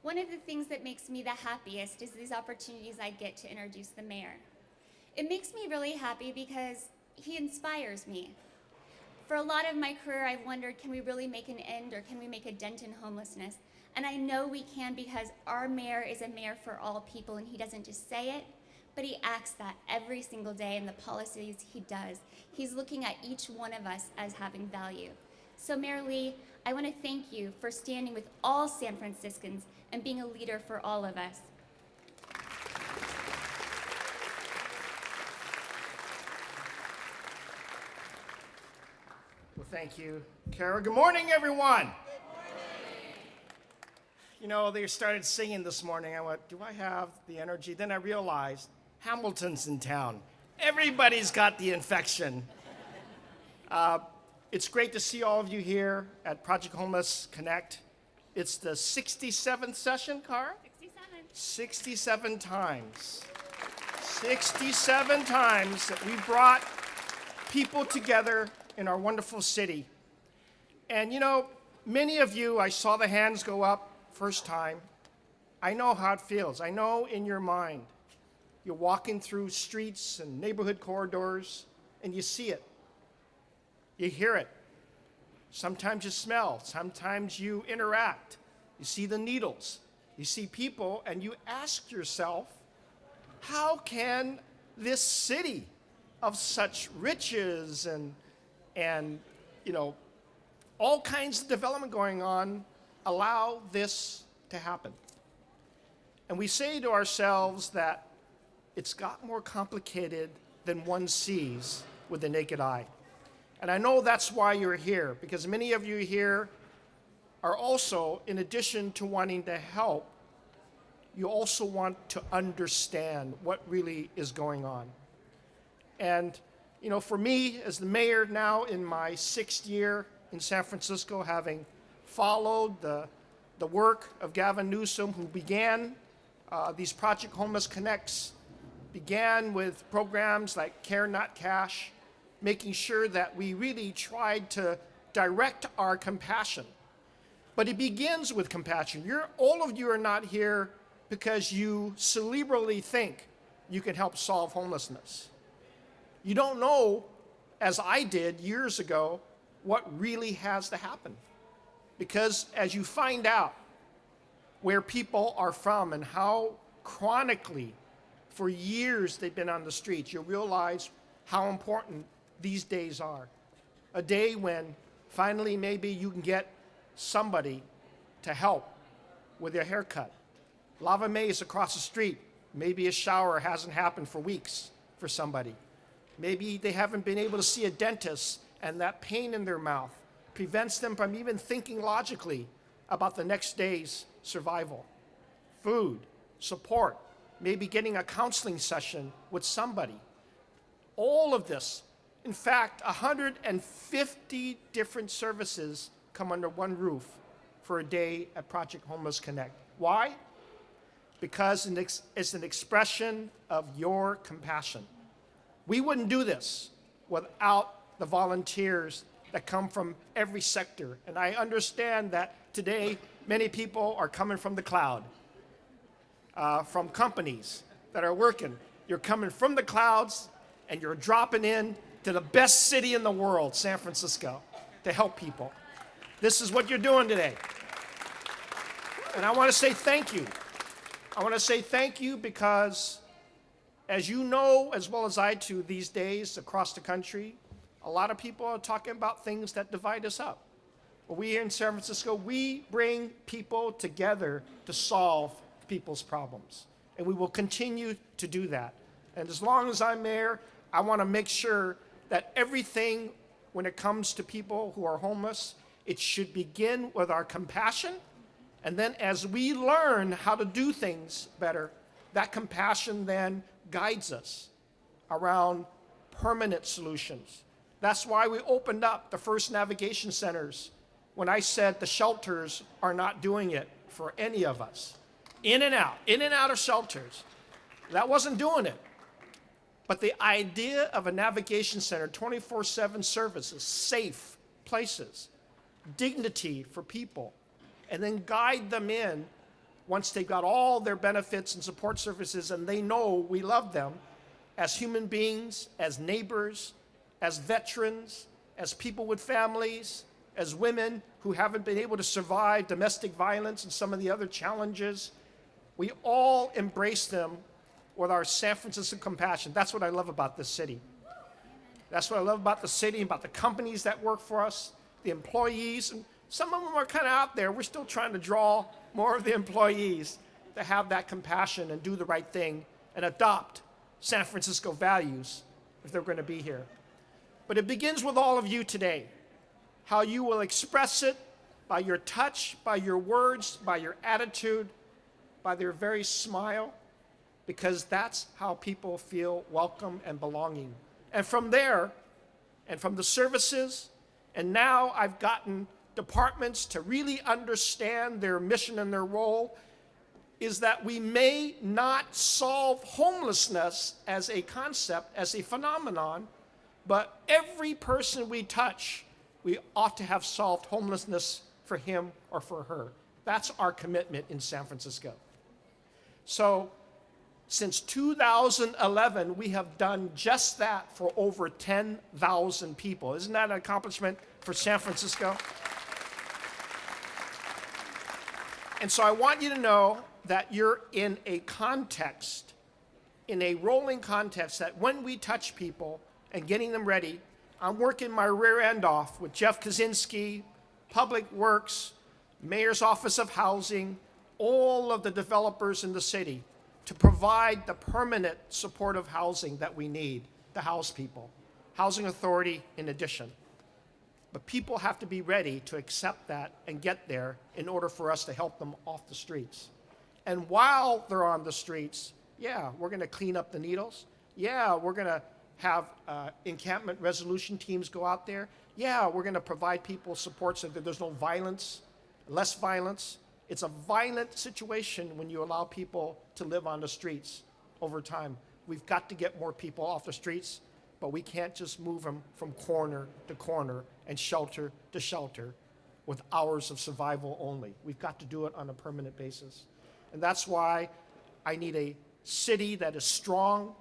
One of the things that makes me the happiest is these opportunities I get to introduce the mayor. It makes me really happy because he inspires me. For a lot of my career, I've wondered, can we really make an end or can we make a dent in homelessness? And I know we can because our mayor is a mayor for all people, and he doesn't just say it, but he acts that every single day in the policies he does. He's looking at each one of us as having value. So Mayor Lee, I want to thank you for standing with all San Franciscans and being a leader for all of us. Well, thank you, Kara. Good morning, everyone. You know, they started singing this morning. I went, do I have the energy? Then I realized Hamilton's in town. Everybody's got the infection. It's great to see all of you here at Project Homeless Connect. It's the 67th session, Cara? 67. 67 times. 67 times that we brought people together in our wonderful city. And you know, many of you, I saw the hands go up first time. I know how it feels. I know in your mind, you're walking through streets and neighborhood corridors and you see it. You hear it. Sometimes you smell. Sometimes you interact. You see the needles. You see people and you ask yourself, how can this city of such riches and you know, all kinds of development going on allow this to happen? And we say to ourselves that it's got more complicated than one sees with the naked eye. And I know that's why you're here, because many of you here are also, in addition to wanting to help, you also want to understand what really is going on. And, you know, for me, as the mayor now in my 6th year in San Francisco, having followed the work of Gavin Newsom, who began these Project Homeless Connects, began with programs like Care Not Cash, making sure that we really tried to direct our compassion. But it begins with compassion. All of you are not here because you cerebrally think you can help solve homelessness. You don't know, as I did years ago, what really has to happen. Because as you find out where people are from and how chronically, for years they've been on the streets, you'll realize how important these days are. A day when finally maybe you can get somebody to help with their haircut. Lava Maze across the street, maybe a shower hasn't happened for weeks for somebody. Maybe they haven't been able to see a dentist and that pain in their mouth prevents them from even thinking logically about the next day's survival. Food, support, maybe getting a counseling session with somebody. All of this, in fact, 150 different services come under one roof for a day at Project Homeless Connect. Why? Because it's an expression of your compassion. We wouldn't do this without the volunteers that come from every sector. And I understand that today many people are coming from the cloud, from companies that are working. You're coming from the clouds and you're dropping in to the best city in the world, San Francisco, to help people. This is what you're doing today. And I want to say thank you. I want to say thank you because, as you know, as well as I do these days across the country, a lot of people are talking about things that divide us up. But we here in San Francisco, we bring people together to solve people's problems. And we will continue to do that. And as long as I'm mayor, I want to make sure that everything, when it comes to people who are homeless, it should begin with our compassion. And then as we learn how to do things better, that compassion then guides us around permanent solutions. That's why we opened up the first navigation centers when I said the shelters are not doing it for any of us. In and out of shelters. That wasn't doing it. But the idea of a navigation center, 24/7 services, safe places, dignity for people, and then guide them in once they've got all their benefits and support services and they know we love them as human beings, as neighbors, as veterans, as people with families, as women who haven't been able to survive domestic violence and some of the other challenges, we all embrace them with our San Francisco compassion. That's what I love about this city. That's what I love about the city, about the companies that work for us, the employees. And some of them are kind of out there. We're still trying to draw more of the employees to have that compassion and do the right thing and adopt San Francisco values if they're going to be here. But it begins with all of you today, how you will express it by your touch, by your words, by your attitude, by their very smile, because that's how people feel welcome and belonging. And from there, and from the services, and now I've gotten departments to really understand their mission and their role, is that we may not solve homelessness as a concept, as a phenomenon, but every person we touch, we ought to have solved homelessness for him or for her. That's our commitment in San Francisco. So, since 2011, we have done just that for over 10,000 people. Isn't that an accomplishment for San Francisco? And so I want you to know that you're in a context, in a rolling context, that when we touch people and getting them ready, I'm working my rear end off with Jeff Kaczynski, Public Works, Mayor's Office of Housing, all of the developers in the city, to provide the permanent supportive housing that we need to house people. Housing Authority in addition. But people have to be ready to accept that and get there in order for us to help them off the streets. And while they're on the streets, yeah, we're going to clean up the needles. Yeah, we're going to have encampment resolution teams go out there. Yeah, we're going to provide people support so that there's no violence, less violence. It's a violent situation when you allow people to live on the streets over time. We've got to get more people off the streets, but we can't just move them from corner to corner and shelter to shelter with hours of survival only. We've got to do it on a permanent basis. And that's why I need a city that is strong,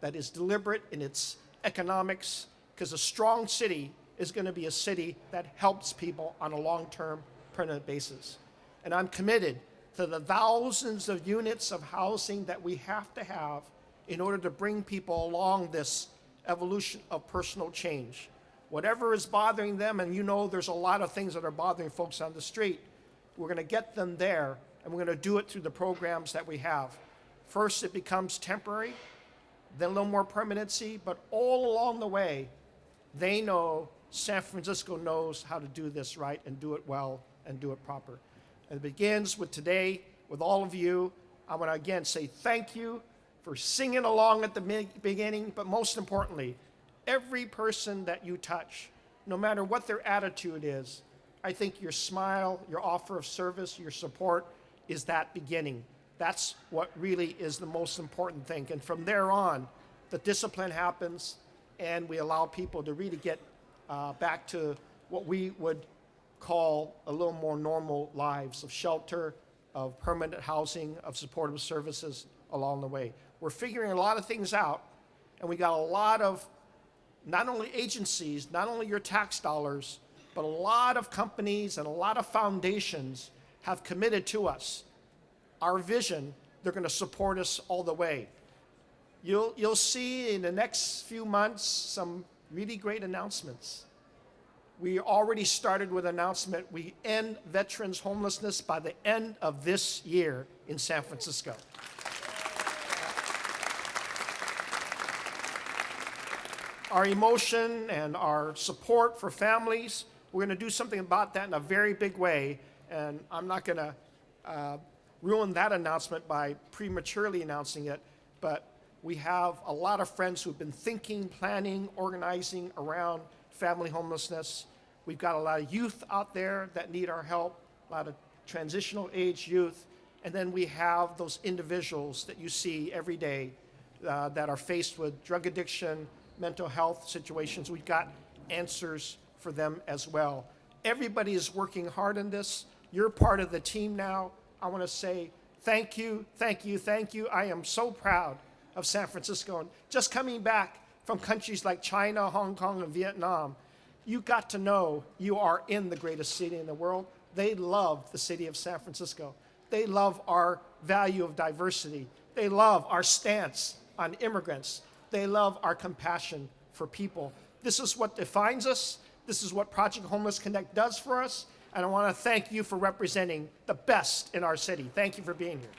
that is deliberate in its economics, because a strong city is going to be a city that helps people on a long-term, permanent basis. And I'm committed to the thousands of units of housing that we have to have in order to bring people along this evolution of personal change. Whatever is bothering them, and you know there's a lot of things that are bothering folks on the street, we're going to get them there, and we're going to do it through the programs that we have. First, it becomes temporary, then a little more permanency, but all along the way, they know San Francisco knows how to do this right and do it well and do it proper. And it begins with today, with all of you. I want to again say thank you for singing along at the beginning, but most importantly, every person that you touch, no matter what their attitude is, I think your smile, your offer of service, your support is that beginning. That's what really is the most important thing. And from there on, the discipline happens, and we allow people to really get back to what we would call a little more normal lives of shelter, of permanent housing, of supportive services along the way. We're figuring a lot of things out, and we got a lot of not only agencies, not only your tax dollars, but a lot of companies and a lot of foundations have committed to us. Our vision, they're going to support us all the way. You'll see in the next few months some really great announcements. We already started with an announcement. We end veterans homelessness by the end of this year in San Francisco. Our emotion and our support for families, we're going to do something about that in a very big way. And I'm not going to ruin that announcement by prematurely announcing it, but we have a lot of friends who've been thinking, planning, organizing around family homelessness. We've got a lot of youth out there that need our help, a lot of transitional age youth, and then we have those individuals that you see every day that are faced with drug addiction, mental health situations. We've got answers for them as well. Everybody is working hard on this. You're part of the team now. I want to say Thank you, thank you, thank you. I am so proud of San Francisco. And just coming back from countries like China, Hong Kong, and Vietnam, you got to know you are in the greatest city in the world. They love the city of San Francisco. They love our value of diversity. They love our stance on immigrants. They love our compassion for people. This is what defines us. This is what Project Homeless Connect does for us. And I want to thank you for representing the best in our city. Thank you for being here.